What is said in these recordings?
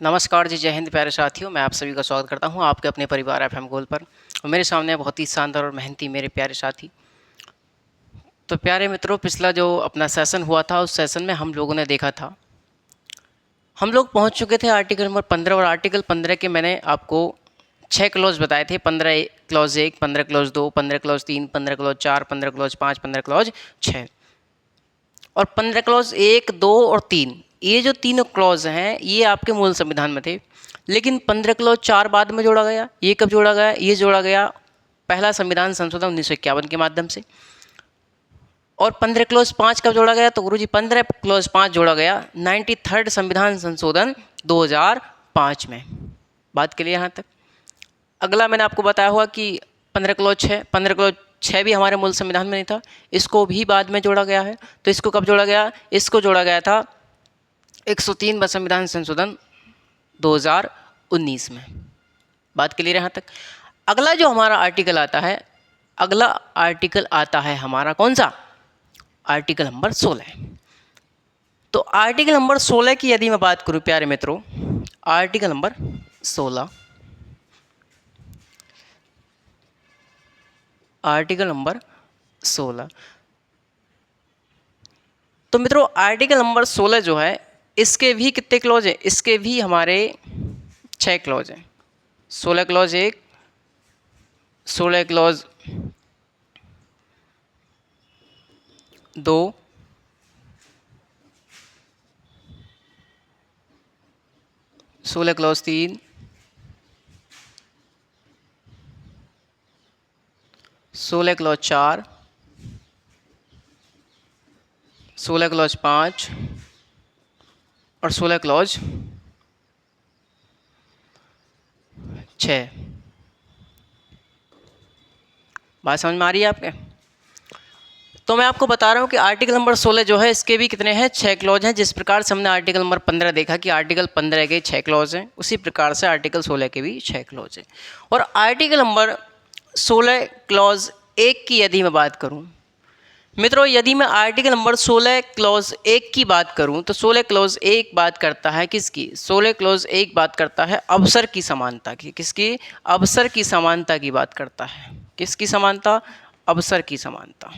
नमस्कार जी, जय हिंद प्यारे साथियों। मैं आप सभी का स्वागत करता हूं आपके अपने परिवार एफएम गोल्ड पर। और मेरे सामने बहुत ही शानदार और मेहनती मेरे प्यारे साथी। तो प्यारे मित्रों, पिछला जो अपना सेशन हुआ था उस सेशन में हम लोगों ने देखा था, हम लोग पहुंच चुके थे आर्टिकल नंबर 15। और आर्टिकल 15 के मैंने आपको 6 क्लॉज बताए थे। 15 clause 1, 15 clause 2, 15 clause 3, 15 clause 4, 15 clause 5, 15 clause 6 और 15 क्लॉज 1, 2 और 3। ये जो तीनों क्लॉज हैं ये आपके मूल संविधान में थे, लेकिन 15 क्लॉज 4 बाद में जोड़ा गया। ये कब जोड़ा गया? ये जोड़ा गया पहला संविधान संशोधन 1951 के माध्यम से। और 15 क्लॉज 5 कब जोड़ा गया? तो गुरुजी 15 क्लॉज 5 जोड़ा गया 93rd संविधान संशोधन 2005 में। बात के लिए यहाँ तक। अगला मैंने आपको बताया हुआ कि 15 क्लॉज 6, 15 क्लॉज 6 भी हमारे मूल संविधान में नहीं था, इसको भी बाद में जोड़ा गया है। तो इसको कब जोड़ा गया? इसको जोड़ा गया था 103वां संविधान संशोधन 2019 में। बात क्लियर है यहाँ तक। अगला जो हमारा आर्टिकल आता है, अगला आर्टिकल आता है हमारा कौन सा? Article number 16। तो आर्टिकल नंबर 16 की यदि मैं बात करूं प्यारे मित्रों, आर्टिकल नंबर 16, आर्टिकल नंबर 16। तो मित्रों आर्टिकल नंबर 16 जो है, इसके भी कितने क्लॉज हैं? इसके भी हमारे 6 क्लॉज हैं। 16 clause 1, 16 clause 2, 16 clause 3, 16 clause 4, 16 clause 5 और 16 क्लॉज 6। बात समझ में आ रही है आपके? तो मैं आपको बता रहा हूँ कि आर्टिकल नंबर 16 जो है इसके भी कितने हैं? 6 क्लॉज हैं। जिस प्रकार से हमने आर्टिकल नंबर 15 देखा कि आर्टिकल 15 के 6 क्लॉज हैं, उसी प्रकार से आर्टिकल 16 के भी 6 क्लॉज हैं। और आर्टिकल नंबर 16 क्लॉज 1 की यदि मैं बात करूँ मित्रों, यदि मैं आर्टिकल नंबर 16 क्लॉज 1 की बात करूं तो 16 क्लॉज 1 बात करता है किसकी? 16 क्लॉज 1 बात करता है अवसर की समानता की। किसकी? अवसर की समानता की बात करता है। किसकी समानता? अवसर की समानता।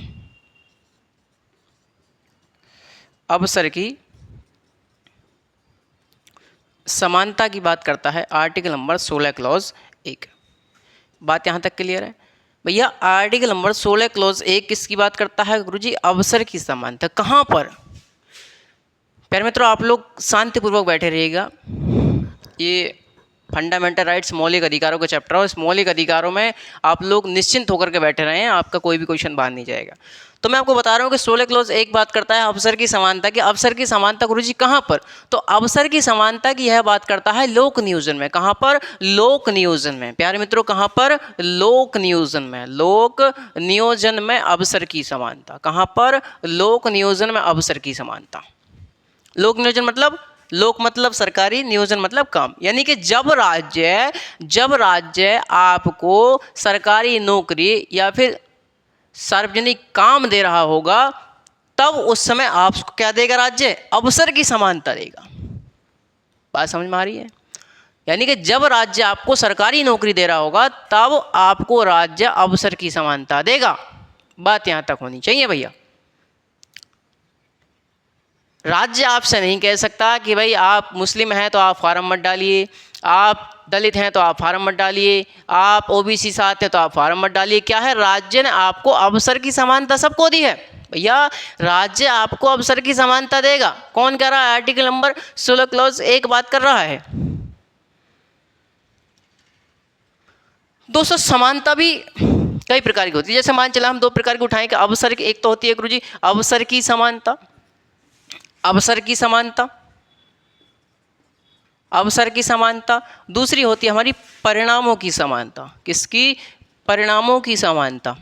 अवसर की समानता की बात करता है आर्टिकल नंबर 16 क्लॉज 1। बात यहाँ तक क्लियर है भैया? आर्टिकल नंबर 16 क्लॉज 1 किसकी बात करता है गुरुजी? अवसर की समानता। कहाँ पर? प्यारे मित्रों आप लोग शांतिपूर्वक बैठे रहिएगा। ये फंडामेंटल राइट्स मौलिक अधिकारों का चैप्टर है। इस मौलिक अधिकारों में आप लोग निश्चिंत होकर के बैठे रहें, आपका कोई भी क्वेश्चन बाहर नहीं जाएगा। तो मैं आपको बता रहा हूँ कि 16 क्लॉज 1 बात करता है अवसर की समानता की। अवसर की समानता गुरुजी कहाँ पर? तो अवसर की समानता की यह बात करता है लोक नियोजन में। कहाँ पर? लोक नियोजन में। प्यारे मित्रों कहाँ पर? लोक नियोजन में। लोक नियोजन में अवसर की समानता। कहाँ पर? लोक नियोजन में अवसर की समानता। लोक नियोजन मतलब, लोक मतलब सरकारी, नियोजन मतलब काम। यानी कि जब राज्य आपको सरकारी नौकरी या फिर सार्वजनिक काम दे रहा होगा, तब उस समय आपको क्या देगा राज्य? अवसर की समानता देगा। बात समझ में आ रही है? यानी कि जब राज्य आपको सरकारी नौकरी दे रहा होगा तब आपको राज्य अवसर की समानता देगा। बात यहां तक होनी चाहिए भैया। राज्य आपसे नहीं कह सकता कि भाई आप मुस्लिम हैं तो आप फार्म मत डालिए, आप दलित हैं तो आप फार्म मत डालिए, आप ओबीसी से आते हैं तो आप फार्म मत डालिए। क्या है? राज्य ने आपको अवसर की समानता सबको दी है भैया। राज्य आपको अवसर की समानता देगा। कौन कह रहा है? आर्टिकल नंबर 16 क्लॉज 1 बात कर रहा है। दोस्तों समानता भी कई प्रकार की होती है। जैसे मान चला हम 2 प्रकार की उठाएं कि अवसर की, एक तो होती है गुरुजी अवसर की समानता, अवसर की समानता, अवसर की समानता। दूसरी होती है हमारी परिणामों की समानता। किसकी? परिणामों की समानता।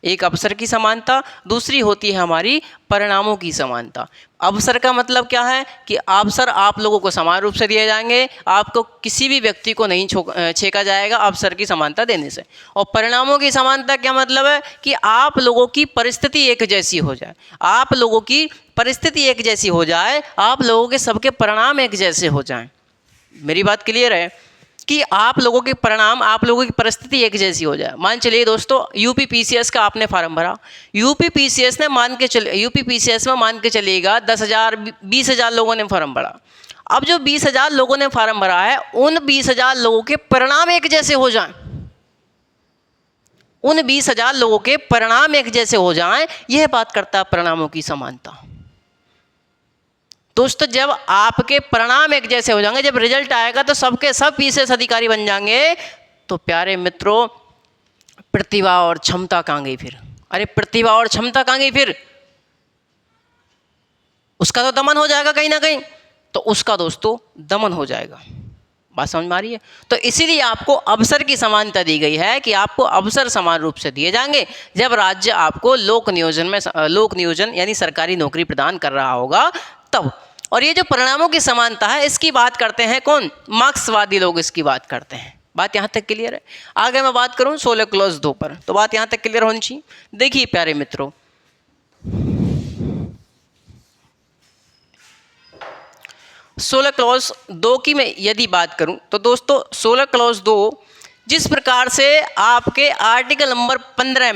एक अवसर की समानता, दूसरी होती है हमारी परिणामों की समानता। अवसर का मतलब क्या है कि अवसर आप लोगों को समान रूप से दिए जाएंगे, आपको किसी भी व्यक्ति को नहीं छेका जाएगा अवसर की समानता देने से। और परिणामों की समानता क्या मतलब है? कि आप लोगों की परिस्थिति एक जैसी हो जाए, आप लोगों की परिस्थिति एक जैसी हो जाए, आप लोगों के सबके परिणाम एक जैसे हो जाएं। मेरी बात क्लियर है कि आप लोगों के परिणाम, आप लोगों की परिस्थिति एक जैसी हो जाए। मान चलिए दोस्तों, यूपी पीसीएस का आपने फॉर्म भरा, यूपी पीसीएस में मान के चलिएगा 10,000 20,000 लोगों ने फॉर्म भरा। अब जो 20,000 लोगों ने फॉर्म भरा है, उन 20,000 लोगों के परिणाम एक जैसे हो जाएं, उन 20,000 लोगों के परिणाम एक जैसे हो जाएं, यह बात करता है परिणामों की समानता। दोस्तों, जब आपके परिणाम एक जैसे हो जाएंगे, जब रिजल्ट आएगा तो सबके सब पीसीएस अधिकारी बन जाएंगे, तो प्यारे मित्रों, प्रतिभा और क्षमता कहाँ गई फिर? अरे प्रतिभा और क्षमता कहाँ गई फिर? उसका तो दमन हो जाएगा कहीं ना कहीं, तो उसका दोस्तों दमन हो जाएगा। बात समझ में आ रही है? तो इसीलिए आपको अवसर की समानता दी गई है कि आपको अवसर समान रूप से दिए जाएंगे जब राज्य आपको लोक नियोजन यानी सरकारी नौकरी प्रदान कर रहा होगा तब। और ये जो परिणामों की समानता है, इसकी बात करते हैं कौन? मार्क्सवादी लोग इसकी बात करते हैं। बात यहाँ तक क्लियर है? आगे मैं बात करूँ 16 क्लॉज 2 पर, तो बात यहाँ तक क्लियर होनी चाहिए। देखिए प्यारे मित्रों, 16 क्लॉज 2 की मैं यदि बात करूं तो दोस्तों 16 क्लॉज 2 जिस प्रकार से आपके आर्टिकल नंबर 15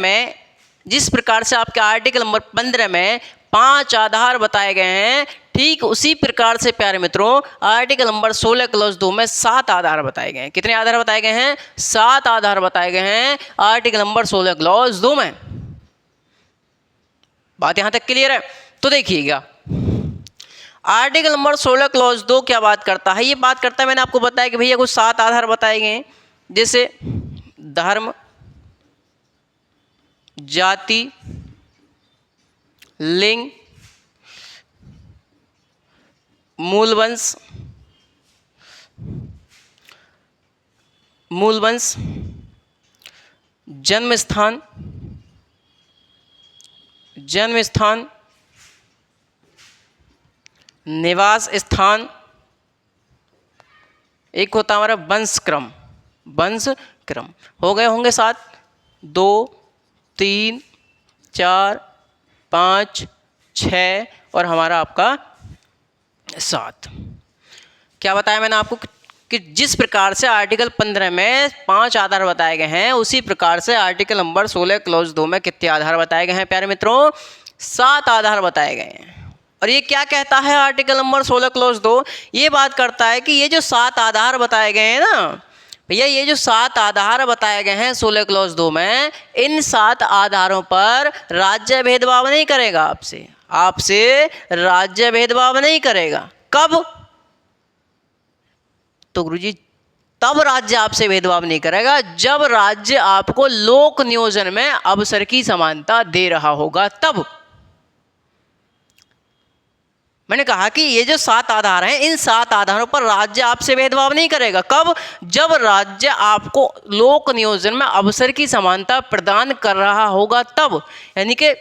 में, 5 आधार बताए गए हैं, ठीक उसी प्रकार से प्यारे मित्रों आर्टिकल नंबर 16 क्लॉज 2 में 7 आधार बताए गए हैं। कितने आधार बताए गए हैं? 7 आधार बताए गए हैं आर्टिकल नंबर 16 क्लॉज 2 में। बात यहां तक क्लियर है? तो देखिएगा, आर्टिकल नंबर 16 क्लॉज 2 क्या बात करता है? ये बात करता है, मैंने आपको बताया कि भैया कुछ 7 आधार बताए गए हैं, जैसे धर्म, जाति, लिंग, मूल वंश, जन्म स्थान, निवास स्थान, एक होता हमारा वंश क्रम हो गए होंगे 7, 2, 3, 4, 5, 6 और हमारा आपका 7। क्या बताया मैंने आपको कि जिस प्रकार से आर्टिकल 15 में 5 आधार बताए गए हैं, उसी प्रकार से आर्टिकल नंबर 16 क्लॉज 2 में कितने आधार बताए गए हैं प्यारे मित्रों? 7 आधार बताए गए हैं। और ये क्या कहता है आर्टिकल नंबर 16 क्लॉज 2? ये बात करता है कि ये जो 7 आधार बताए गए हैं ना भैया, ये जो 7 आधार बताए गए हैं 16 क्लॉज 2 में, इन 7 आधारों पर राज्य भेदभाव नहीं करेगा। आपसे राज्य भेदभाव नहीं करेगा। कब? तो गुरुजी तब राज्य आपसे भेदभाव नहीं करेगा जब राज्य आपको लोक नियोजन में अवसर की समानता दे रहा होगा, तब। मैंने कहा कि ये जो 7 आधार हैं, इन 7 आधारों पर राज्य आपसे भेदभाव नहीं करेगा। कब? जब राज्य आपको लोक नियोजन में अवसर की समानता प्रदान कर रहा होगा, तब। यानी कि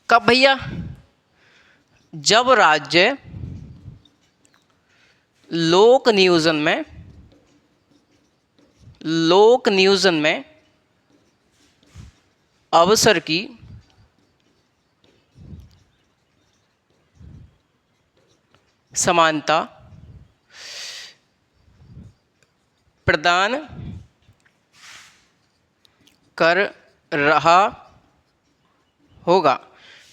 कब भैया? जब राज्य लोक नियोजन में अवसर की समानता प्रदान कर रहा होगा।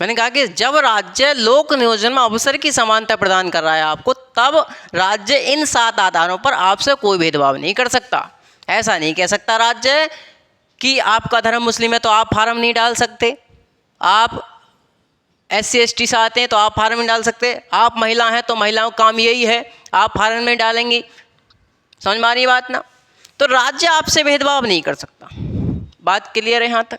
मैंने कहा कि जब राज्य लोक नियोजन में अवसर की समानता प्रदान कर रहा है आपको, तब राज्य इन 7 आधारों पर आपसे कोई भेदभाव नहीं कर सकता। ऐसा नहीं कह सकता राज्य कि आपका धर्म मुस्लिम है तो आप फार्म नहीं डाल सकते, आप SC ST से आते हैं तो आप फार्म नहीं डाल सकते, आप महिला हैं तो महिलाओं का काम यही है, आप फार्म में डालेंगी। समझ में आ रही बात ना? तो राज्य आपसे भेदभाव नहीं कर सकता। बात क्लियर है यहाँ तक?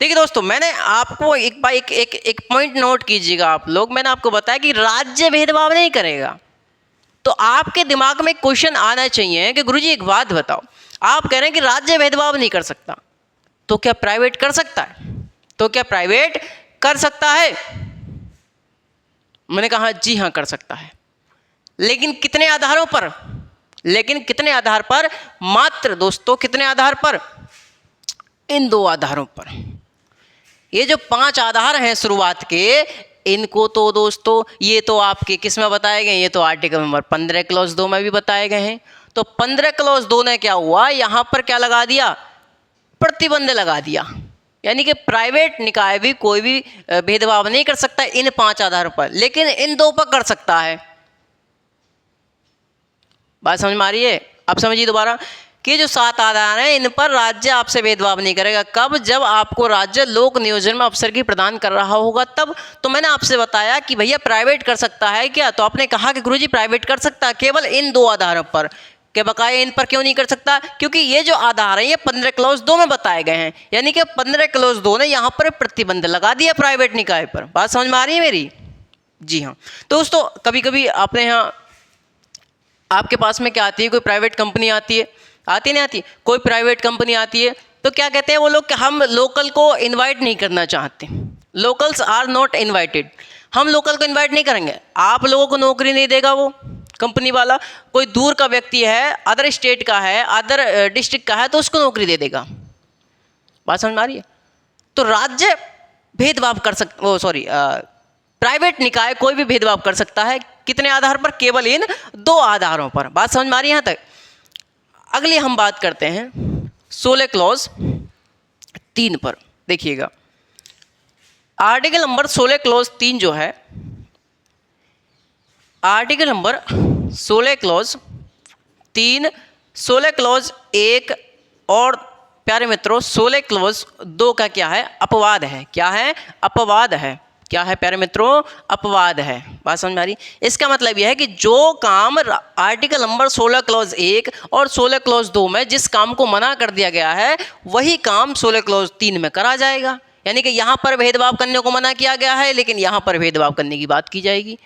देखिए दोस्तों, मैंने आपको एक पॉइंट नोट कीजिएगा आप लोग। मैंने आपको बताया कि राज्य भेदभाव नहीं करेगा, तो आपके दिमाग में क्वेश्चन आना चाहिए कि गुरुजी एक बात बताओ, आप कह रहे हैं कि राज्य भेदभाव नहीं कर सकता, तो क्या प्राइवेट कर सकता है? कर सकता है? मैंने कहा जी हाँ कर सकता है, लेकिन कितने आधारों पर? मात्र दोस्तों कितने आधार पर? इन 2 आधारों पर। ये जो 5 आधार हैं शुरुआत के, इनको तो दोस्तों ये तो आपके किस में बताए गए, ये तो आर्टिकल नंबर 15 क्लॉज 2 में भी बताए गए हैं। तो 15 क्लॉज 2 ने क्या हुआ, यहाँ पर क्या लगा दिया, प्रतिबंध लगा दिया, यानी कि प्राइवेट निकाय भी कोई भी भेदभाव नहीं कर सकता इन 5 आधारों पर, लेकिन इन 2 पर कर सकता है। बात समझ में आ रही है? अब समझिए दोबारा कि जो 7 आधार हैं इन पर राज्य आपसे भेदभाव नहीं करेगा। कब? जब आपको राज्य लोक नियोजन में अवसर की प्रदान कर रहा होगा तब। तो मैंने आपसे बताया कि भैया प्राइवेट कर सकता है क्या, तो आपने कहा कि गुरुजी प्राइवेट कर सकता है केवल इन 2 आधारों पर। के बकाया इन पर क्यों नहीं कर सकता? क्योंकि ये जो आधार है ये 15 क्लॉज 2 में बताए गए हैं, यानी कि 15 क्लॉज 2 ने यहाँ पर प्रतिबंध लगा दिया प्राइवेट निकाय पर। बात समझ में आ रही है मेरी? जी हाँ। तो दोस्तों कभी कभी आपने यहाँ आपके पास में क्या आती है, कोई प्राइवेट कंपनी आती है, आती नहीं आती, कोई प्राइवेट कंपनी आती है तो क्या कहते हैं वो लोग कि हम लोकल को इनवाइट नहीं करना चाहते, लोकल्स आर नॉट इनवाइटेड, हम लोकल को इनवाइट नहीं करेंगे, आप लोगों को नौकरी नहीं देगा वो कंपनी वाला। कोई दूर का व्यक्ति है, अदर स्टेट का है, अदर डिस्ट्रिक्ट का है, तो उसको नौकरी दे देगा। बात समझ में आ रही है? तो राज्य भेदभाव कर प्राइवेट निकाय कोई भी भेदभाव कर सकता है, कितने आधार पर? केवल इन 2 आधारों पर। बात समझ में आ रही है यहाँ तक? अगली हम बात करते हैं 16 क्लॉज 3 पर। देखिएगा आर्टिकल नंबर 16 क्लॉज 3 जो है, आर्टिकल नंबर 16 क्लॉज 3, 16 क्लॉज 1 और प्यारे मित्रों 16 क्लॉज 2 का क्या है? अपवाद है। क्या है? अपवाद है। क्या है प्यारे मित्रों? अपवाद है। बात समझ में आ रही? इसका मतलब यह है कि जो काम आर्टिकल नंबर 16 क्लॉज 1 और 16 क्लॉज 2 में जिस काम को मना कर दिया गया है वही काम 16 क्लॉज 3 में करा जाएगा। यानी कि यहाँ पर भेदभाव करने को मना किया गया है, लेकिन यहाँ पर भेदभाव करने की बात की जाएगी।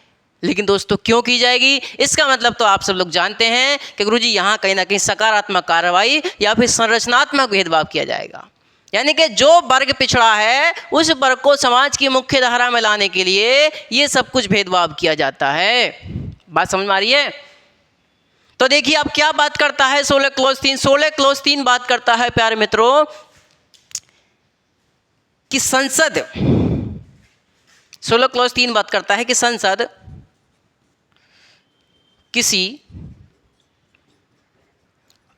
लेकिन दोस्तों क्यों की जाएगी? इसका मतलब तो आप सब लोग जानते हैं कि गुरुजी यहाँ कहीं ना कहीं सकारात्मक कार्रवाई या फिर संरचनात्मक भेदभाव किया जाएगा। यानी कि जो वर्ग पिछड़ा है उस वर्ग को समाज की मुख्य धारा में लाने के लिए ये सब कुछ भेदभाव किया जाता है। बात समझ में आ रही है? तो देखिए अब क्या बात करता है 16 क्लॉज 3। 16 क्लॉज 3 बात करता है प्यारे मित्रों कि संसद, 16 क्लॉज 3 बात करता है कि संसद किसी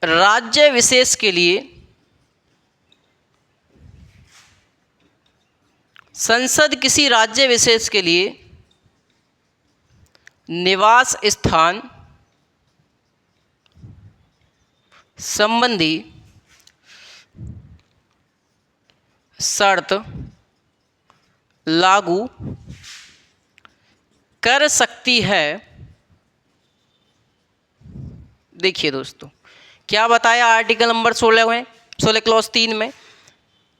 राज्य विशेष के लिए, संसद किसी राज्य विशेष के लिए निवास स्थान संबंधी शर्त लागू कर सकती है। देखिए दोस्तों क्या बताया आर्टिकल नंबर 16 में, 16 क्लॉज 3 में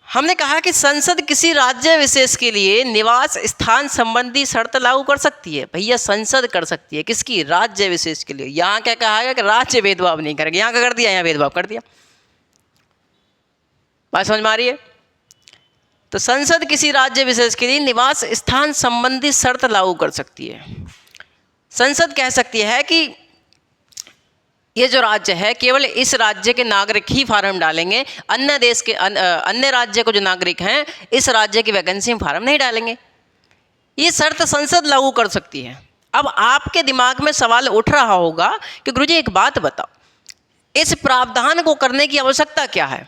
हमने कहा कि संसद किसी राज्य विशेष के लिए निवास स्थान संबंधी शर्त लागू कर सकती है। भैया संसद कर सकती है किसकी? राज्य विशेष के लिए। यहाँ क्या कहा गया कि राज्य भेदभाव नहीं करेगा, यहाँ क्या कर दिया? यहाँ भेदभाव कर दिया। बात समझ में आ रही है? तो संसद किसी राज्य विशेष के लिए निवास स्थान संबंधी शर्त लागू कर सकती है। संसद कह सकती है कि ये जो राज्य है केवल इस राज्य के नागरिक ही फार्म डालेंगे, अन्य देश के अन्य राज्य को जो नागरिक हैं इस राज्य की वैकेंसी में फार्म नहीं डालेंगे। ये शर्त संसद लागू कर सकती है। अब आपके दिमाग में सवाल उठ रहा होगा कि गुरुजी एक बात बताओ, इस प्रावधान को करने की आवश्यकता क्या है?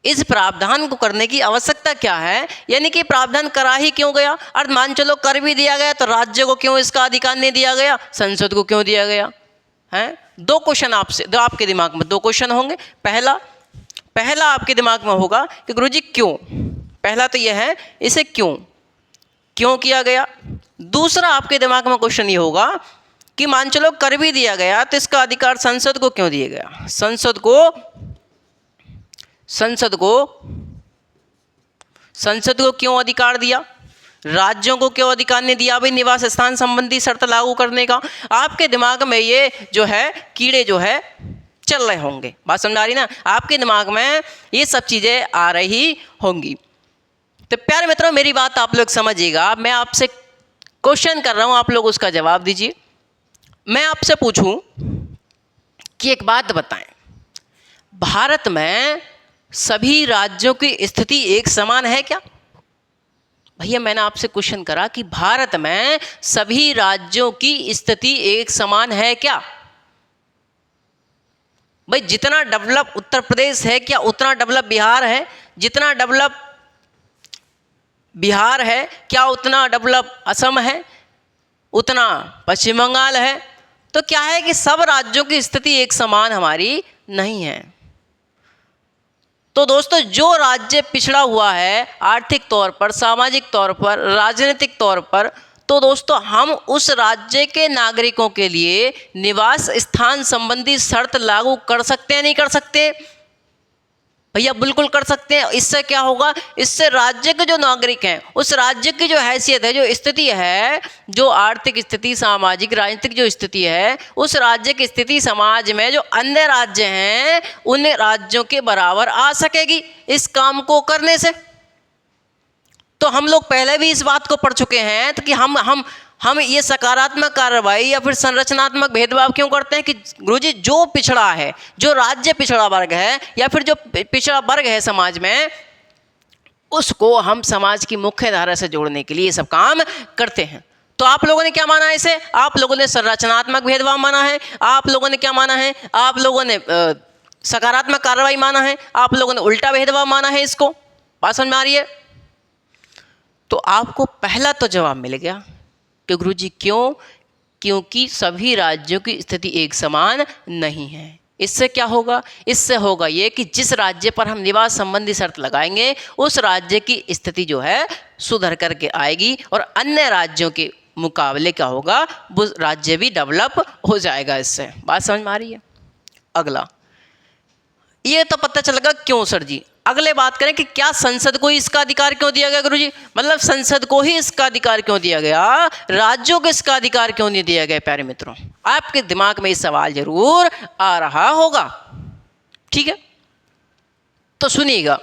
इस प्रावधान को करने की आवश्यकता क्या है? यानी कि प्रावधान करा ही क्यों गया? और मान चलो कर भी दिया गया तो राज्य को क्यों इसका अधिकार नहीं दिया गया, संसद को क्यों दिया गया है? 2 क्वेश्चन आपके दिमाग में 2 क्वेश्चन होंगे। पहला आपके दिमाग में होगा कि गुरुजी क्यों। पहला तो यह है इसे क्यों किया गया। दूसरा आपके दिमाग में क्वेश्चन ये होगा कि मान चलो कर भी दिया गया तो इसका अधिकार संसद को क्यों दिया गया? संसद को क्यों अधिकार दिया? राज्यों को क्यों अधिकार नहीं दिया भाई निवास स्थान संबंधी शर्त लागू करने का? आपके दिमाग में ये जो है कीड़े जो है चल रहे होंगे। बात समझ आ रही ना? आपके दिमाग में ये सब चीज़ें आ रही होंगी। तो प्यारे मित्रों मेरी बात आप लोग समझिएगा। मैं आपसे क्वेश्चन कर रहा हूँ, आप लोग उसका जवाब दीजिए। मैं आपसे पूछूं कि एक बात बताएं, भारत में सभी राज्यों की स्थिति एक समान है क्या? भैया मैंने आपसे क्वेश्चन करा कि भारत में सभी राज्यों की स्थिति एक समान है क्या? भाई जितना डेवलप उत्तर प्रदेश है क्या उतना डेवलप बिहार है? जितना डेवलप बिहार है क्या उतना डेवलप असम है? उतना पश्चिम बंगाल है? तो क्या है कि सब राज्यों की स्थिति एक समान हमारी नहीं है। तो दोस्तों जो राज्य पिछड़ा हुआ है आर्थिक तौर पर, सामाजिक तौर पर, राजनीतिक तौर पर, तो दोस्तों हम उस राज्य के नागरिकों के लिए निवास स्थान संबंधी शर्त लागू कर सकते हैं नहीं कर सकते? भैया बिल्कुल कर सकते हैं। इससे क्या होगा? इससे राज्य के जो नागरिक हैं उस राज्य की जो हैसियत है, जो स्थिति है, जो आर्थिक स्थिति, सामाजिक राजनीतिक जो स्थिति है, उस राज्य की स्थिति समाज में जो अन्य राज्य हैं उन राज्यों के बराबर आ सकेगी इस काम को करने से। तो हम लोग पहले भी इस बात को पढ़ चुके हैं तो कि हम ये सकारात्मक कार्रवाई या फिर संरचनात्मक भेदभाव क्यों करते हैं कि गुरुजी जो पिछड़ा है, जो राज्य पिछड़ा वर्ग है या फिर जो पिछड़ा वर्ग है समाज में, उसको हम समाज की मुख्य धारा से जोड़ने के लिए ये सब काम करते हैं। तो आप लोगों ने क्या माना है इसे? आप लोगों ने संरचनात्मक भेदभाव माना है। आप लोगों ने क्या माना है? आप लोगों ने सकारात्मक कार्रवाई माना है। आप लोगों ने उल्टा भेदभाव माना है। इसको बात समझ में आ रही है? तो आपको पहला तो जवाब मिल गया कि गुरुजी क्यों? क्योंकि सभी राज्यों की स्थिति एक समान नहीं है। इससे क्या होगा? इससे होगा ये कि जिस राज्य पर हम निवास संबंधी शर्त लगाएंगे उस राज्य की स्थिति जो है सुधर करके आएगी और अन्य राज्यों के मुकाबले क्या होगा? वो राज्य भी डेवलप हो जाएगा। इससे बात समझ में आ रही है? अगला ये तो पता चलेगा क्यों सर जी। अगले बात करें कि क्या संसद को इसका अधिकार क्यों दिया गया गुरुजी? मतलब संसद को ही इसका अधिकार क्यों दिया गया, राज्यों को इसका अधिकार क्यों नहीं दिया गया? प्यारे मित्रों आपके दिमाग में ये सवाल जरूर आ रहा होगा, ठीक है? तो सुनिएगा।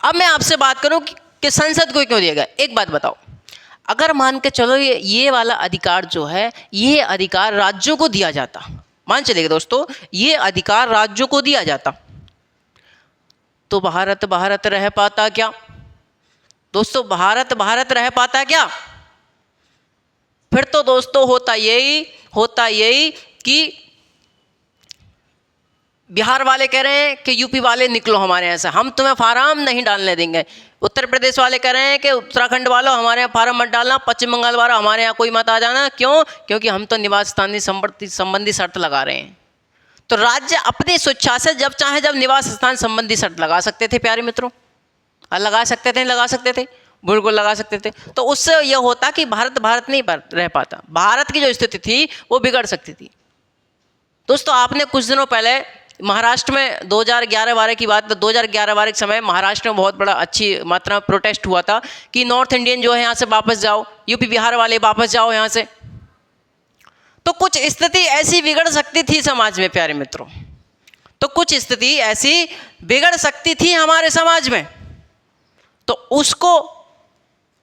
अब मैं आपसे बात करूं कि संसद को क्यों दिया गया। एक बात बताओ, अगर मान के चलो ये वाला अधिकार जो है ये अधिकार राज्यों को दिया जाता, मान चलेगा दोस्तों ये अधिकार राज्यों को दिया जाता, तो भारत भारत रह पाता क्या? दोस्तों भारत भारत रह पाता क्या? फिर तो दोस्तों होता यही कि बिहार वाले कह रहे हैं कि यूपी वाले निकलो हमारे यहाँ से, हम तुम्हें फार्म नहीं डालने देंगे। उत्तर प्रदेश वाले कह रहे हैं कि उत्तराखंड वालों हमारे यहाँ फार्म मत डालना, पश्चिम बंगाल वाला हमारे यहाँ कोई मत आ जाना। क्यों? क्योंकि हम तो निवास स्थान संबंधी शर्त लगा रहे हैं। तो राज्य अपनी स्वेच्छा से जब चाहे जब निवास स्थान संबंधी शर्त लगा सकते थे प्यारे मित्रों। लगा सकते थे, लगा सकते थे, बिल्कुल लगा सकते थे। तो उससे यह होता कि भारत भारत नहीं रह पाता, भारत की जो स्थिति थी वो बिगड़ सकती थी। दोस्तों आपने कुछ दिनों पहले महाराष्ट्र में 2011-12 की बात, 2011-12 के समय महाराष्ट्र में बहुत बड़ा अच्छी मात्रा में प्रोटेस्ट हुआ था कि नॉर्थ इंडियन जो है यहाँ से वापस जाओ, यूपी बिहार वाले वापस जाओ यहाँ से। तो कुछ स्थिति ऐसी बिगड़ सकती थी समाज में प्यारे मित्रों, तो कुछ स्थिति ऐसी बिगड़ सकती थी हमारे समाज में। तो उसको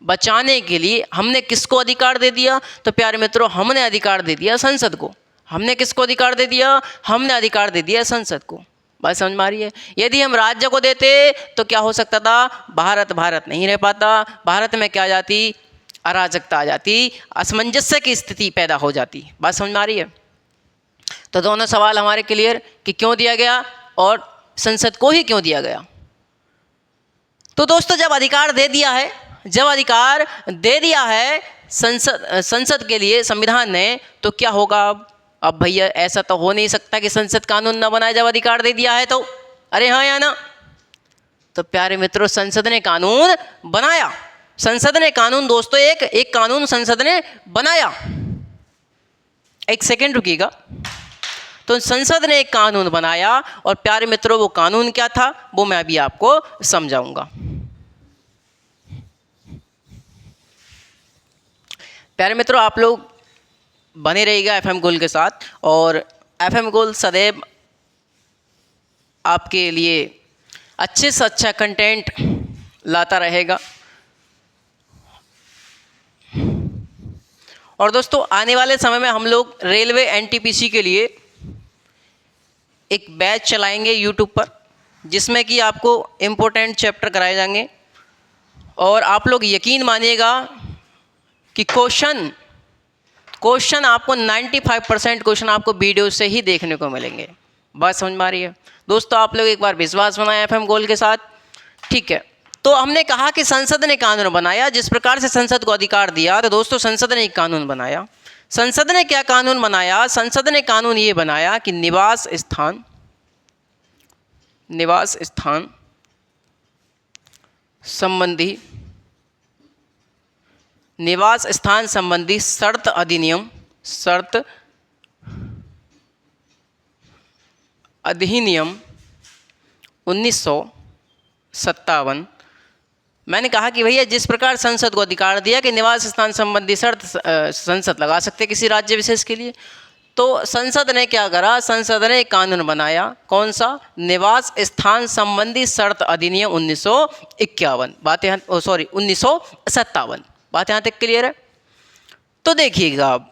बचाने के लिए हमने किसको अधिकार दे दिया? तो प्यारे मित्रों हमने अधिकार दे दिया संसद को। हमने किसको अधिकार दे दिया? हमने अधिकार दे दिया संसद को। बात समझ में आ रही है? यदि हम राज्य को देते तो क्या हो सकता था? भारत भारत नहीं रह पाता, भारत में क्या आ जाती? अराजकता आ जाती, असमंजस्य की स्थिति पैदा हो जाती। बात समझ में आ रही है? तो दोनों सवाल हमारे क्लियर कि क्यों दिया गया और संसद को ही क्यों दिया गया। तो दोस्तों जब अधिकार दे दिया है संसद के लिए संविधान ने, तो क्या होगा? अब भैया ऐसा तो हो नहीं सकता कि संसद कानून न बनाए जब अधिकार दे दिया है तो। अरे हाँ या ना? तो प्यारे मित्रों संसद ने कानून बनाया। संसद ने कानून दोस्तों एक कानून संसद ने बनाया। एक सेकेंड रुकिएगा। तो संसद ने एक कानून बनाया और प्यारे मित्रों वो कानून क्या था वो मैं अभी आपको समझाऊंगा। प्यारे मित्रों आप लोग बने रहिएगा एफएम गोल्ड के साथ, और एफएम गोल्ड सदैव आपके लिए अच्छे से अच्छा कंटेंट लाता रहेगा। और दोस्तों आने वाले समय में हम लोग रेलवे एनटीपीसी के लिए एक बैच चलाएंगे यूट्यूब पर, जिसमें कि आपको इम्पोर्टेंट चैप्टर कराए जाएंगे और आप लोग यकीन मानिएगा कि क्वेश्चन आपको 95% क्वेश्चन आपको वीडियो से ही देखने को मिलेंगे। बात समझ में आ रही है दोस्तों? आप लोग एक बार विश्वास बनाए FM गोल्ड के साथ, ठीक है। तो हमने कहा कि संसद ने कानून बनाया, जिस प्रकार से संसद को अधिकार दिया, तो दोस्तों संसद ने एक कानून बनाया। संसद ने क्या कानून बनाया? संसद ने कानून ये बनाया कि निवास स्थान संबंधी शर्त अधिनियम 1957। मैंने कहा कि भैया जिस प्रकार संसद को अधिकार दिया कि निवास स्थान संबंधी शर्त संसद लगा सकते किसी राज्य विशेष के लिए, तो संसद ने क्या करा? संसद ने एक कानून बनाया। कौन सा? निवास स्थान संबंधी शर्त अधिनियम 1951। बात यहाँ 1957। बात यहाँ तक क्लियर है? तो देखिएगा अब,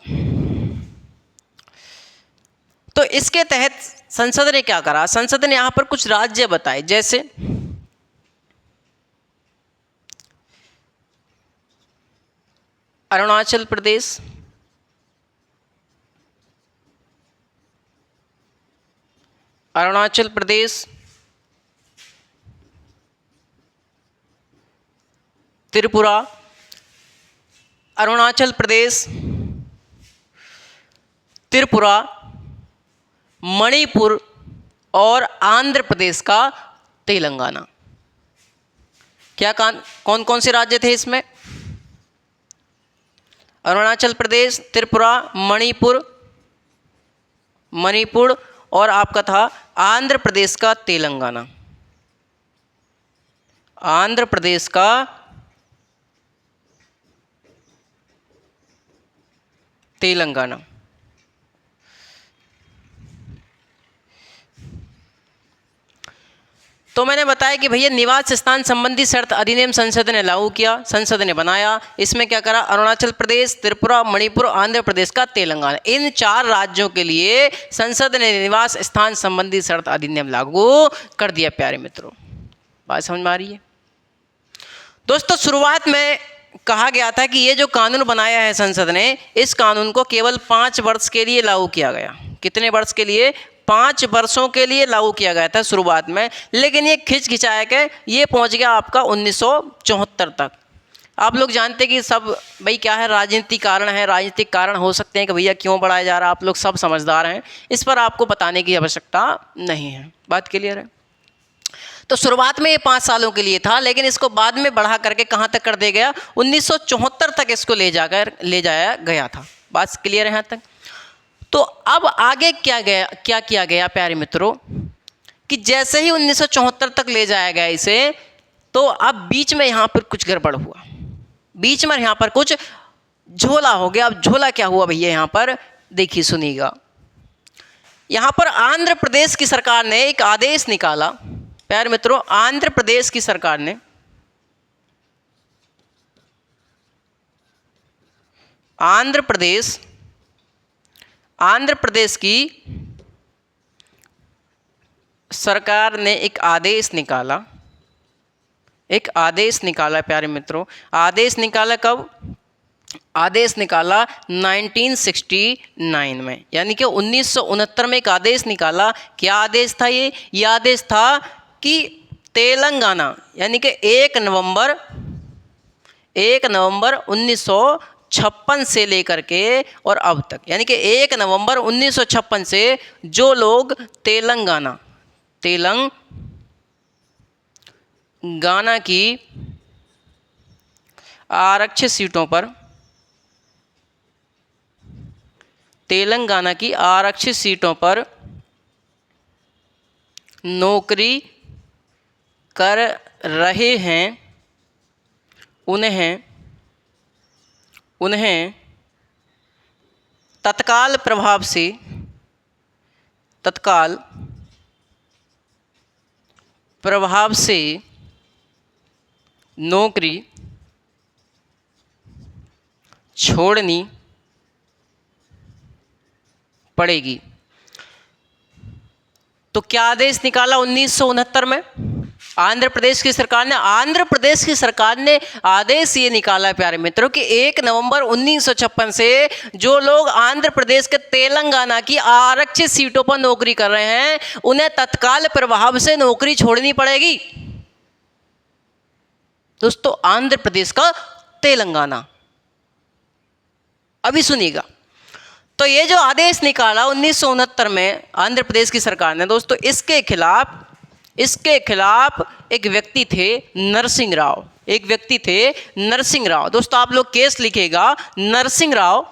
तो इसके तहत संसद ने क्या करा? संसद ने यहाँ पर कुछ राज्य बताए, जैसे अरुणाचल प्रदेश, त्रिपुरा, अरुणाचल प्रदेश, त्रिपुरा, मणिपुर और आंध्र प्रदेश का तेलंगाना। क्या कौन कौन से राज्य थे इसमें? अरुणाचल प्रदेश, त्रिपुरा, मणिपुर और आपका था आंध्र प्रदेश का तेलंगाना। आंध्र प्रदेश का तेलंगाना। तो मैंने बताया कि भैया निवास स्थान संबंधी शर्त अधिनियम संसद ने लागू किया, संसद ने बनाया। इसमें क्या करा? अरुणाचल प्रदेश, त्रिपुरा, मणिपुर, आंध्र प्रदेश का तेलंगाना, इन 4 राज्यों के लिए संसद ने निवास स्थान संबंधी शर्त अधिनियम लागू कर दिया। प्यारे मित्रों, बात समझ में आ रही है? दोस्तों शुरुआत में कहा गया था कि ये जो कानून बनाया है संसद ने, इस कानून को केवल 5 वर्ष के लिए लागू किया गया। कितने वर्ष के लिए? 5 वर्षों के लिए लागू किया गया था शुरुआत में, लेकिन ये खिंचाया के ये पहुंच गया आपका 1974 तक। आप लोग जानते हैं कि सब भाई क्या है, राजनीतिक कारण है, राजनीतिक कारण हो सकते हैं कि भैया क्यों बढ़ाया जा रहा है, आप लोग सब समझदार हैं, इस पर आपको बताने की आवश्यकता नहीं है। बात क्लियर है? तो शुरुआत में ये 5 सालों के लिए था, लेकिन इसको बाद में बढ़ा करके कहाँ तक कर दिया गया? 1974 तक इसको ले जाया गया था। बात क्लियर है यहाँ तक? तो अब आगे क्या किया गया प्यारे मित्रों, कि जैसे ही 1974 तक ले जाया गया इसे, तो अब बीच में यहाँ पर कुछ गड़बड़ हुआ, बीच में यहाँ पर कुछ झोला हो गया। अब झोला क्या हुआ भैया? यहाँ पर देखिए, सुनिएगा। यहाँ पर आंध्र प्रदेश की सरकार ने एक आदेश निकाला। प्यारे मित्रों, आंध्र प्रदेश की सरकार ने आंध्र प्रदेश की सरकार ने एक आदेश निकाला। प्यारे मित्रों, आदेश निकाला कब? आदेश निकाला 1969 में, यानी कि 1969 में एक आदेश निकाला। क्या आदेश था ये? ये आदेश था कि तेलंगाना, यानी कि 1 नवंबर 1956 से लेकर के और अब तक, यानी कि 1 नवंबर 1956 से जो लोग तेलंगाना की आरक्षित सीटों पर, तेलंगाना की आरक्षित सीटों पर नौकरी कर रहे हैं, उन्हें तत्काल प्रभाव से नौकरी छोड़नी पड़ेगी। तो क्या आदेश निकाला 1969 में? आंध्र प्रदेश की सरकार ने आदेश ये निकाला प्यारे मित्रों कि 1 नवंबर 1956 से जो लोग आंध्र प्रदेश के तेलंगाना की आरक्षित सीटों पर नौकरी कर रहे हैं उन्हें तत्काल प्रभाव से नौकरी छोड़नी पड़ेगी। दोस्तों, आंध्र प्रदेश का तेलंगाना, अभी सुनिएगा। तो ये जो आदेश निकाला 1969 में आंध्र प्रदेश की सरकार ने, दोस्तों इसके खिलाफ एक व्यक्ति थे नरसिंह राव। दोस्तों आप लोग केस लिखिएगा, नरसिंह राव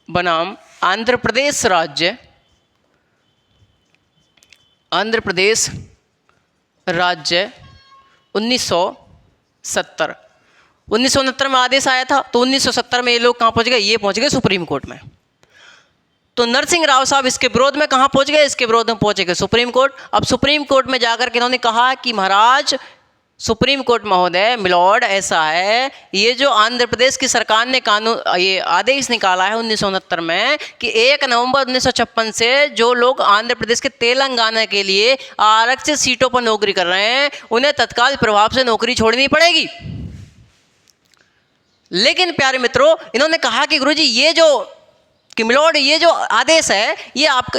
बनाम आंध्र प्रदेश राज्य 1969 में आदेश आया था। तो 1970 में ये लोग कहाँ पहुँच गए? ये पहुँच गए सुप्रीम कोर्ट में। तो नरसिंह राव साहब इसके विरोध में कहाँ पहुँच गए? इसके विरोध में पहुँचे गए सुप्रीम कोर्ट। अब सुप्रीम कोर्ट में जाकर के इन्होंने कहा कि महाराज, सुप्रीम कोर्ट महोदय, मिलॉर्ड, ऐसा है, ये जो आंध्र प्रदेश की सरकार ने ये आदेश निकाला है 1969 में कि 1 नवंबर 1956 से जो लोग आंध्र प्रदेश के तेलंगाना के लिए आरक्षित सीटों पर नौकरी कर रहे हैं उन्हें तत्काल प्रभाव से नौकरी छोड़नी पड़ेगी। लेकिन प्यारे मित्रों, इन्होंने कहा कि गुरुजी ये जो आदेश है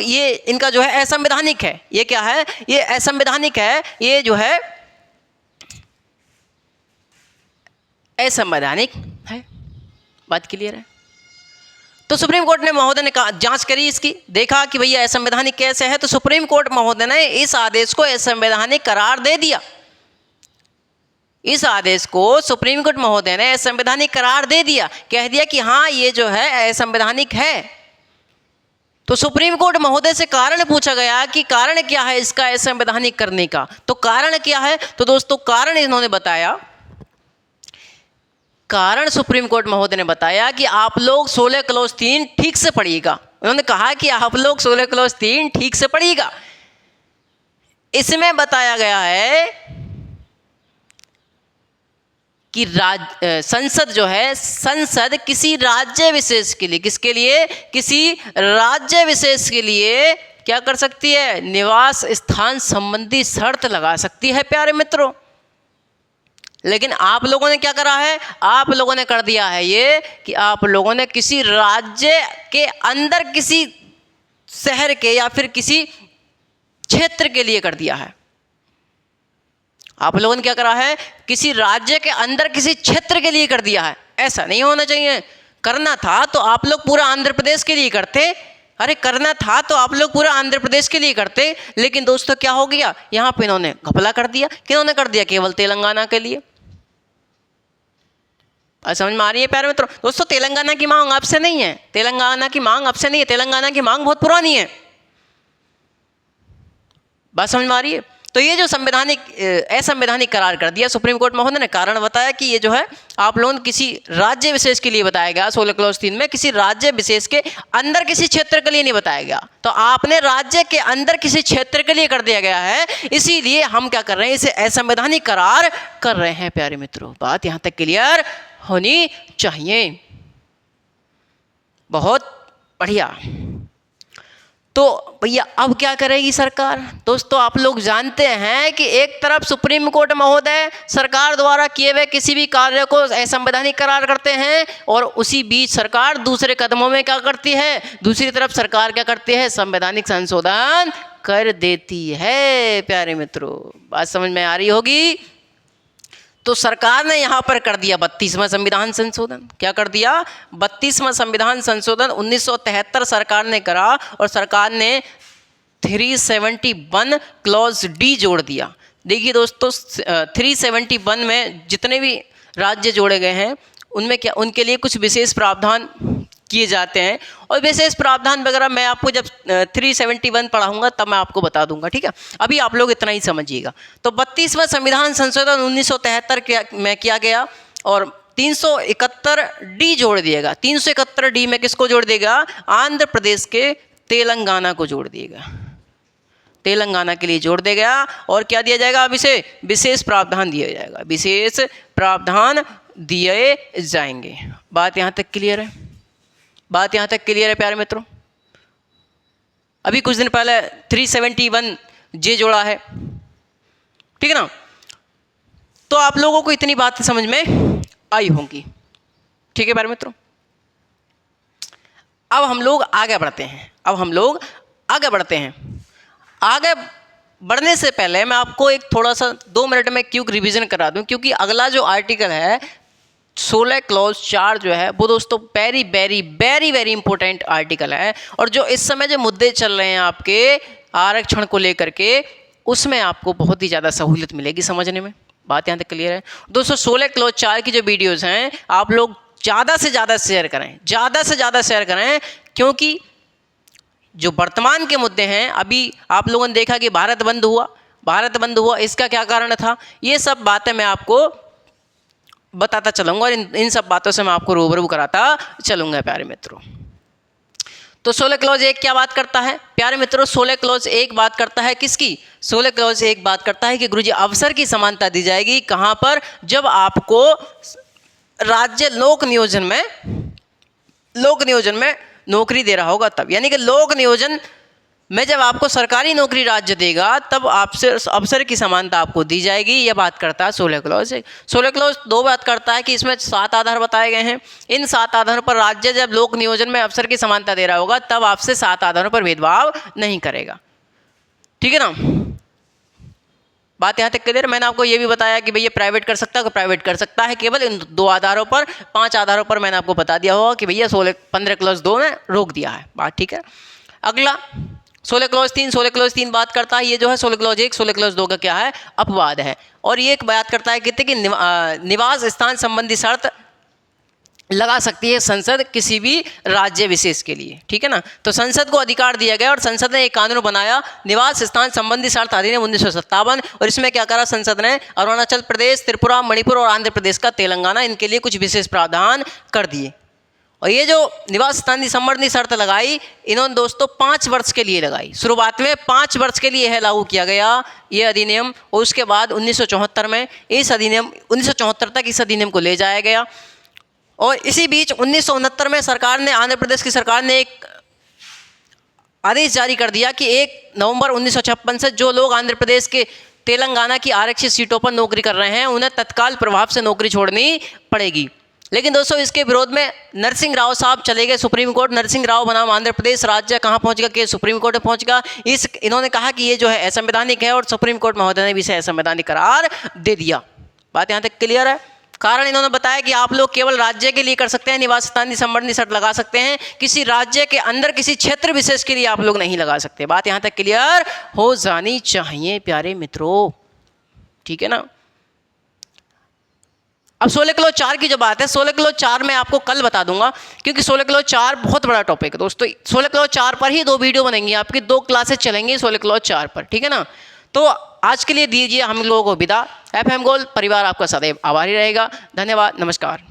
ये इनका जो है असंवैधानिक है। ये क्या है? ये असंवैधानिक है, ये जो है असंवैधानिक है। बात क्लियर है? तो सुप्रीम कोर्ट ने महोदय ने कहा, जांच करी इसकी, देखा कि भैया असंवैधानिक कैसे है। तो सुप्रीम कोर्ट महोदय ने इस आदेश को असंवैधानिक करार दे दिया। इस आदेश को सुप्रीम कोर्ट महोदय ने असंवैधानिक करार दे दिया, कह दिया कि हाँ ये जो है असंवैधानिक है। तो सुप्रीम कोर्ट महोदय से कारण पूछा गया कि कारण क्या है इसका असंवैधानिक करने का। तो कारण क्या है? तो दोस्तों कारण इन्होंने बताया, कारण सुप्रीम कोर्ट महोदय ने बताया कि आप लोग 16 क्लॉज 3 ठीक से पढ़िएगा। उन्होंने कहा कि आप लोग 16 क्लॉज 3 ठीक से पढ़िएगा। इसमें बताया गया है कि संसद जो है, संसद किसी राज्य विशेष के लिए, किसके लिए? किसी राज्य विशेष के लिए क्या कर सकती है? निवास स्थान संबंधी शर्त लगा सकती है प्यारे मित्रों। लेकिन आप लोगों ने क्या करा है? आप लोगों ने कर दिया है ये कि आप लोगों ने किसी राज्य के अंदर किसी शहर के या फिर किसी क्षेत्र के लिए कर दिया है। आप लोगों ने क्या करा है? किसी राज्य के अंदर किसी क्षेत्र के लिए कर दिया है। ऐसा नहीं होना चाहिए। करना था तो आप लोग पूरा आंध्र प्रदेश के लिए करते। करना था तो आप लोग पूरा आंध्र प्रदेश के लिए करते। लेकिन दोस्तों क्या हो गया? यहाँ पे इन्होंने घपला कर दिया। किन्होंने कर दिया? केवल तेलंगाना के लिए। समझ में आ रही है प्यारे मित्रों? दोस्तों तेलंगाना की मांग आपसे नहीं है, तेलंगाना की मांग बहुत पुरानी है। बात समझ में आ रही है? तो ये जो असंवैधानिक करार कर दिया सुप्रीम कोर्ट महोदय ने, कारण बताया कि ये जो है आप लोगों ने किसी राज्य विशेष के लिए बताया गया। 16 क्लॉज 3 में किसी राज्य विशेष के अंदर किसी क्षेत्र के लिए नहीं बताया गया। तो आपने राज्य के अंदर किसी क्षेत्र के लिए कर दिया गया है, इसीलिए हम क्या कर रहे हैं? इसे असंवैधानिक करार कर रहे हैं प्यारे मित्रों। बात यहाँ तक क्लियर होनी चाहिए। बहुत बढ़िया। तो भैया अब क्या करेगी सरकार? दोस्तों आप लोग जानते हैं कि एक तरफ सुप्रीम कोर्ट महोदय सरकार द्वारा किए हुए किसी भी कार्य को असंवैधानिक करार करते हैं, और उसी बीच सरकार दूसरे कदमों में क्या करती है? दूसरी तरफ सरकार क्या करती है? संवैधानिक संशोधन कर देती है प्यारे मित्रों। बात समझ में आ रही होगी? तो सरकार ने यहाँ पर कर दिया 32वां संविधान संशोधन। क्या कर दिया? 32वां संविधान संशोधन 1973 सरकार ने करा, और सरकार ने 371 क्लॉज डी जोड़ दिया। देखिए दोस्तों 371 में जितने भी राज्य जोड़े गए हैं उनमें क्या, उनके लिए कुछ विशेष प्रावधान किए जाते हैं, और विशेष प्रावधान वगैरह मैं आपको जब 371 पढ़ाऊंगा तब मैं आपको बता दूंगा, ठीक है? अभी आप लोग इतना ही समझिएगा। तो 32वां संविधान संशोधन 1973 में किया गया, और 371 डी जोड़ दिएगा। 371 डी में किसको जोड़ देगा? आंध्र प्रदेश के तेलंगाना को जोड़ दिएगा। तेलंगाना के लिए जोड़ देगा, और क्या दिया जाएगा? अब इसे विशेष प्रावधान दिया जाएगा। विशेष प्रावधान दिए जाएंगे। बात यहाँ तक क्लियर है? बात यहाँ तक क्लियर है प्यारे मित्रों? अभी कुछ दिन पहले 371 जे जोड़ा है, ठीक है ना। तो आप लोगों को इतनी बात समझ में आई होंगी, ठीक है प्यारे मित्रों। अब हम लोग आगे बढ़ते हैं। आगे बढ़ने से पहले मैं आपको एक थोड़ा सा 2 मिनट में क्यों रिवीजन करा दूं, क्योंकि अगला जो आर्टिकल है 16 क्लॉज 4 जो है वो दोस्तों very very very very important article है। और जो इस समय जो मुद्दे चल रहे हैं आपके आरक्षण को लेकर के, उसमें आपको बहुत ही ज़्यादा सहूलियत मिलेगी समझने में। बात यहाँ तक क्लियर है दोस्तों? 16 क्लॉज 4 की जो वीडियोस हैं आप लोग ज़्यादा से ज़्यादा शेयर करें, क्योंकि जो वर्तमान के मुद्दे हैं, अभी आप लोगों ने देखा कि भारत बंद हुआ, इसका क्या कारण था, ये सब बातें मैं आपको बताता चलूँगा और इन सब बातों से मैं आपको रूबरू कराता चलूँगा प्यारे मित्रों। तो 16 क्लॉज 1 क्या बात करता है प्यारे मित्रों? 16 क्लॉज 1 बात करता है किसकी? 16 क्लॉज 1 बात करता है कि गुरुजी अवसर की समानता दी जाएगी। कहाँ पर? जब आपको राज्य लोक नियोजन में नौकरी दे रहा होगा तब, यानी कि लोक नियोजन में जब आपको सरकारी नौकरी राज्य देगा तब आपसे अवसर की समानता आपको दी जाएगी। यह बात करता है 16 क्लॉज 1। 16 क्लॉज 2 बात करता है कि इसमें 7 आधार बताए गए हैं। इन 7 आधारों पर राज्य जब लोक नियोजन में अवसर की समानता दे रहा होगा तब आपसे 7 आधारों पर भेदभाव नहीं करेगा, ठीक है ना। बात यहाँ तक क्लियर? मैंने आपको ये भी बताया कि भैया प्राइवेट कर सकता है केवल इन 2 आधारों पर। 5 आधारों पर मैंने आपको बता दिया होगा कि भैया 15 क्लॉज 2 में रोक दिया है, बात ठीक है। अगला 16 क्लॉज 3 बात करता है, ये जो है 16 क्लॉज 1 16 क्लॉज 2 का क्या है? अपवाद है। और ये एक बात करता है कि निवास स्थान संबंधी शर्त लगा सकती है संसद किसी भी राज्य विशेष के लिए, ठीक है ना। तो संसद को अधिकार दिया गया और संसद ने एक कानून बनाया, निवास स्थान संबंधी शर्त अधिनियम 1957। और इसमें क्या करा संसद ने? अरुणाचल प्रदेश, त्रिपुरा, मणिपुर और आंध्र प्रदेश का तेलंगाना, इनके लिए कुछ विशेष प्रावधान कर दिए। और ये जो निवास स्थान संबंधी शर्त लगाई इन्होंने दोस्तों 5 वर्ष के लिए लगाई। शुरुआत में 5 वर्ष के लिए है लागू किया गया ये अधिनियम। और उसके बाद 1974 में इस अधिनियम 1974 तक इस अधिनियम को ले जाया गया। और इसी बीच 1969 में सरकार ने, आंध्र प्रदेश की सरकार ने एक आदेश जारी कर दिया कि 1 नवंबर 1956 से जो लोग आंध्र प्रदेश के तेलंगाना की आरक्षित सीटों पर नौकरी कर रहे हैं उन्हें तत्काल प्रभाव से नौकरी छोड़नी पड़ेगी। लेकिन दोस्तों इसके विरोध में नरसिंह राव साहब चले गए सुप्रीम कोर्ट। नरसिंह राव बनाम आंध्र प्रदेश राज्य कहाँ पहुँच गया? कि सुप्रीम कोर्ट में पहुँच गया। इन्होंने कहा कि ये जो है असंवैधानिक है और सुप्रीम कोर्ट महोदय ने भी इसे असंवैधानिक करार दे दिया। बात यहाँ तक क्लियर है? कारण इन्होंने बताया कि आप लोग केवल राज्य के लिए कर सकते हैं, निवास स्थान संबंधी शर्त लगा सकते हैं, किसी राज्य के अंदर किसी क्षेत्र विशेष के लिए आप लोग नहीं लगा सकते। बात यहाँ तक क्लियर हो जानी चाहिए प्यारे मित्रों, ठीक है ना। अब 16 क्लॉज 4 की जो बात है, 16 क्लॉज 4 मैं आपको कल बता दूंगा, क्योंकि 16 क्लॉज 4 बहुत बड़ा टॉपिक है दोस्तों। 16 क्लॉज 4 पर ही 2 वीडियो बनेंगी, आपकी 2 क्लासेस चलेंगी 16 क्लॉज 4 पर, ठीक है ना। तो आज के लिए दीजिए हम लोगों को विदा। FM गोल्ड परिवार आपका सदैव आभारी रहेगा। धन्यवाद, नमस्कार।